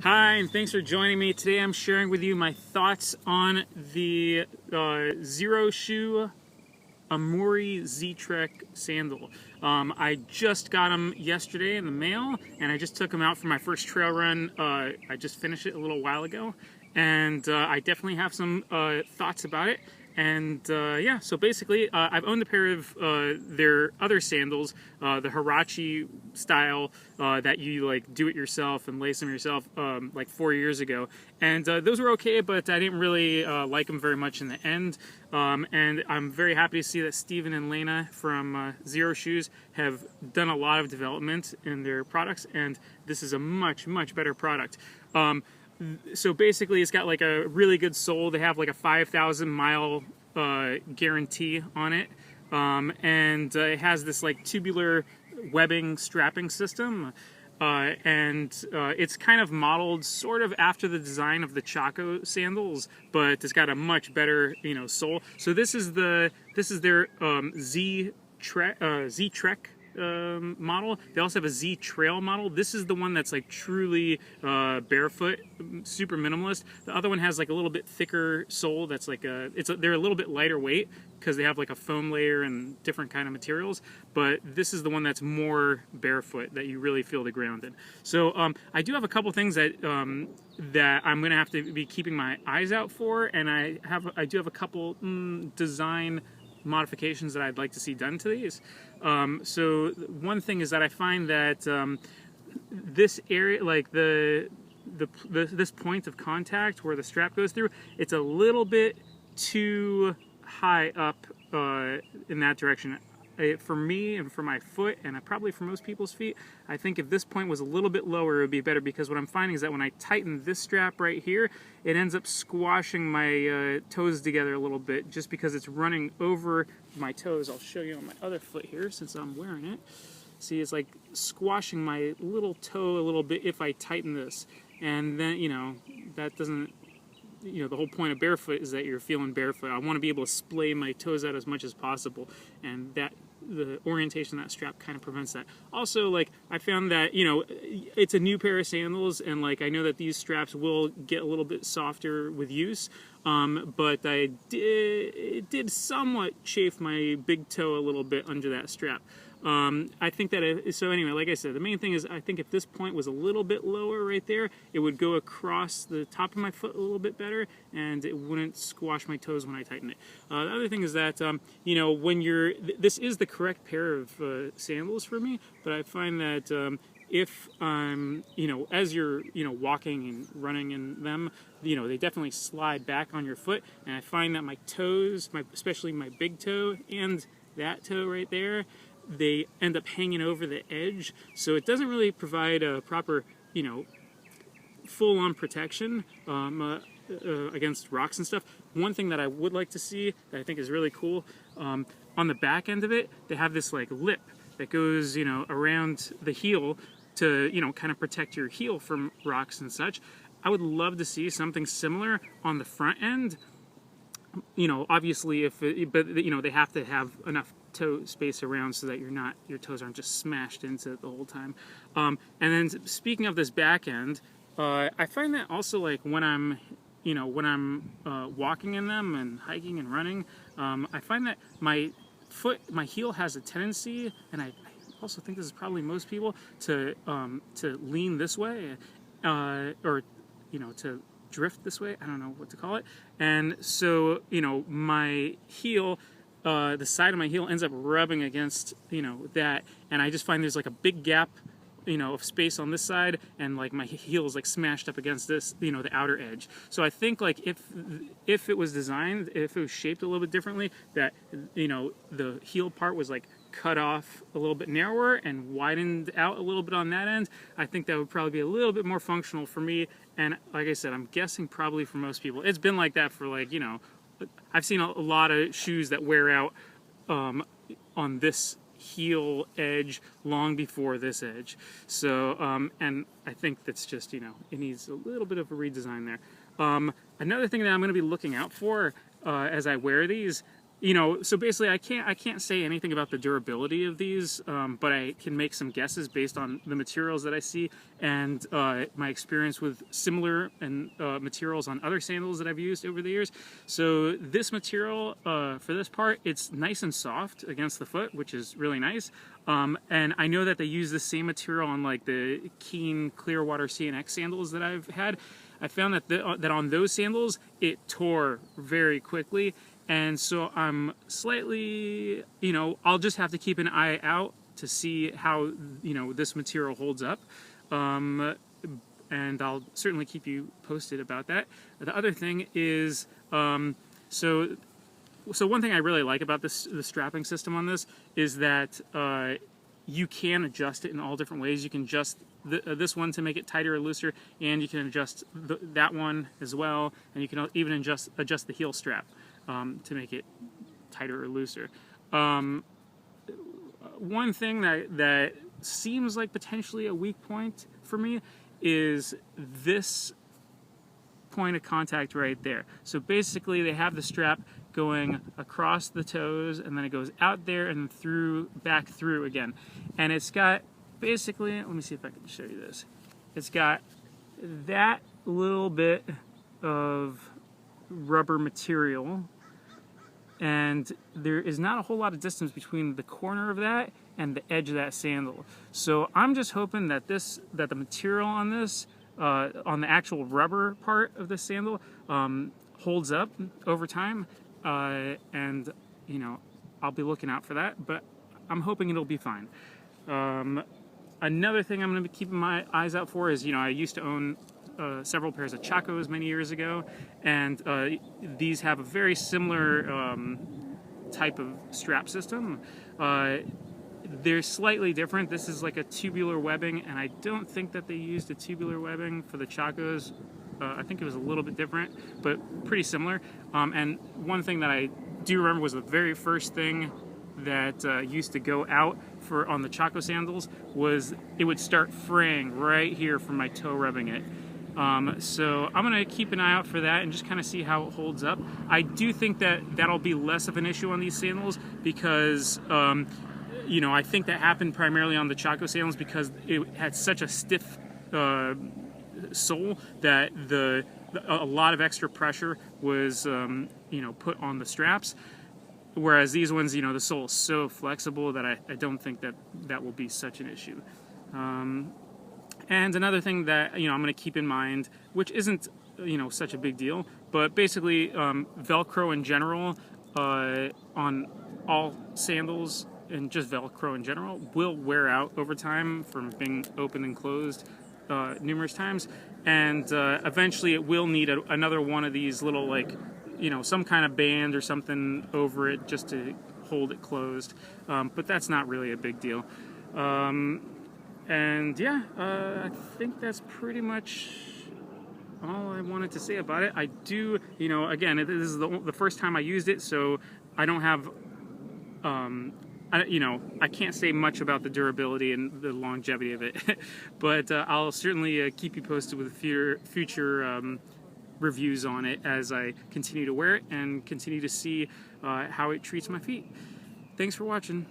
Hi, and thanks for joining me. Today I'm sharing with you my thoughts on the Xero shoe Amuri Z-Trek sandal. I just got them yesterday in the mail, and I just took them out for my first trail run. I just finished it a little while ago, and I definitely have some thoughts about it. And yeah, so basically, I've owned a pair of their other sandals, the Hirachi style that you like do it yourself and lace them yourself, like 4 years ago. And those were okay, but I didn't really like them very much in the end. And I'm very happy to see that Steven and Lena from Xero Shoes have done a lot of development in their products, and this is a much better product. So basically, it's got like a really good sole. They have like a 5,000 mile guarantee on it, and it has this like tubular webbing strapping system, and it's kind of modeled sort of after the design of the Chaco sandals, but it's got a much better sole. So this is their Z-Trek model. They also have a Z Trail model. This is the one that's like truly barefoot, super minimalist. The other one has like a little bit thicker sole. That's like they're a little bit lighter weight because they have like a foam layer and different kind of materials. But this is the one that's more barefoot, that you really feel the ground in. So I do have a couple things that that I'm gonna have to be keeping my eyes out for, and I do have a couple design modifications that I'd like to see done to these. So one thing is that I find that this area, like this point of contact where the strap goes through, it's a little bit too high up in that direction. For me and for my foot, and probably for most people's feet, I think if this point was a little bit lower, it would be better, because what I'm finding is that when I tighten this strap right here, it ends up squashing my toes together a little bit, just because it's running over my toes. I'll show you on my other foot here, since I'm wearing it. See, it's like squashing my little toe a little bit if I tighten this. And then, that doesn't... the whole point of barefoot is that you're feeling barefoot. I want to be able to splay my toes out as much as possible, and the orientation of that strap kind of prevents that. Also, like, I found that, it's a new pair of sandals, and like, I know that these straps will get a little bit softer with use, but it did somewhat chafe my big toe a little bit under that strap. I think that, so anyway, like I said, the main thing is I think if this point was a little bit lower right there, it would go across the top of my foot a little bit better, and it wouldn't squash my toes when I tighten it. The other thing is that, when this is the correct pair of sandals for me, but I find that if I'm, as you're, walking and running in them, they definitely slide back on your foot, and I find that my toes, especially my big toe and that toe right there, they end up hanging over the edge, so it doesn't really provide a proper, full-on protection against rocks and stuff. One thing that I would like to see that I think is really cool, on the back end of it, they have this like lip that goes, around the heel to, kind of protect your heel from rocks and such. I would love to see something similar on the front end. Obviously, but they have to have enough toe space around so that your toes aren't just smashed into it the whole time. And then speaking of this back end, I find that also, like, when I'm walking in them and hiking and running, I find that my heel has a tendency, and I also think this is probably most people, to lean this way, or to drift this way. I don't know what to call it. And so, my heel, the side of my heel ends up rubbing against, that, and I just find there's like a big gap, of space on this side, and like my heel is like smashed up against this, the outer edge. So I think, like, if it was designed, if it was shaped a little bit differently, that, the heel part was like cut off a little bit narrower and widened out a little bit on that end, I think that would probably be a little bit more functional for me. And like I said, I'm guessing probably for most people. It's been like that for, like, I've seen a lot of shoes that wear out on this heel edge long before this edge. So, and I think that's just, it needs a little bit of a redesign there. Another thing that I'm going to be looking out for as I wear these So basically, I can't say anything about the durability of these, but I can make some guesses based on the materials that I see and my experience with similar materials on other sandals that I've used over the years. So this material for this part, it's nice and soft against the foot, which is really nice. And I know that they use the same material on like the Keen Clearwater CNX sandals that I've had. I found that that on those sandals it tore very quickly. And so I'm slightly, I'll just have to keep an eye out to see how, this material holds up. And I'll certainly keep you posted about that. The other thing is, so one thing I really like about the strapping system on this is that you can adjust it in all different ways. You can adjust this one to make it tighter or looser, and you can adjust that one as well, and you can even adjust the heel strap to make it tighter or looser. One thing that seems like potentially a weak point for me is this point of contact right there. So basically they have the strap going across the toes, and then it goes out there and back through again. And it's got basically, let me see if I can show you this. It's got that little bit of rubber material, and there is not a whole lot of distance between the corner of that and the edge of that sandal. So I'm just hoping that the material on this, on the actual rubber part of the sandal, holds up over time, and I'll be looking out for that, but I'm hoping it'll be fine. Another thing I'm going to be keeping my eyes out for is, I used to own several pairs of Chacos many years ago, and these have a very similar type of strap system. They're slightly different. This is like a tubular webbing, and I don't think that they used a tubular webbing for the Chacos. I think it was a little bit different, but pretty similar. And one thing that I do remember was the very first thing that used to go out on the Chaco sandals was it would start fraying right here from my toe rubbing it. So I'm going to keep an eye out for that and just kind of see how it holds up. I do think that that'll be less of an issue on these sandals because, I think that happened primarily on the Chaco sandals because it had such a stiff sole that a lot of extra pressure was, put on the straps. Whereas these ones, the sole is so flexible that I don't think that will be such an issue. And another thing that, I'm going to keep in mind, which isn't, such a big deal, but basically Velcro in general on all sandals and just Velcro in general will wear out over time from being opened and closed numerous times. And eventually it will need another one of these little, some kind of band or something over it just to hold it closed. But that's not really a big deal. And yeah, I think that's pretty much all I wanted to say about it. I do, again, this is the first time I used it, so I don't have, I can't say much about the durability and the longevity of it. But I'll certainly keep you posted with future reviews on it as I continue to wear it and continue to see how it treats my feet. Thanks for watching.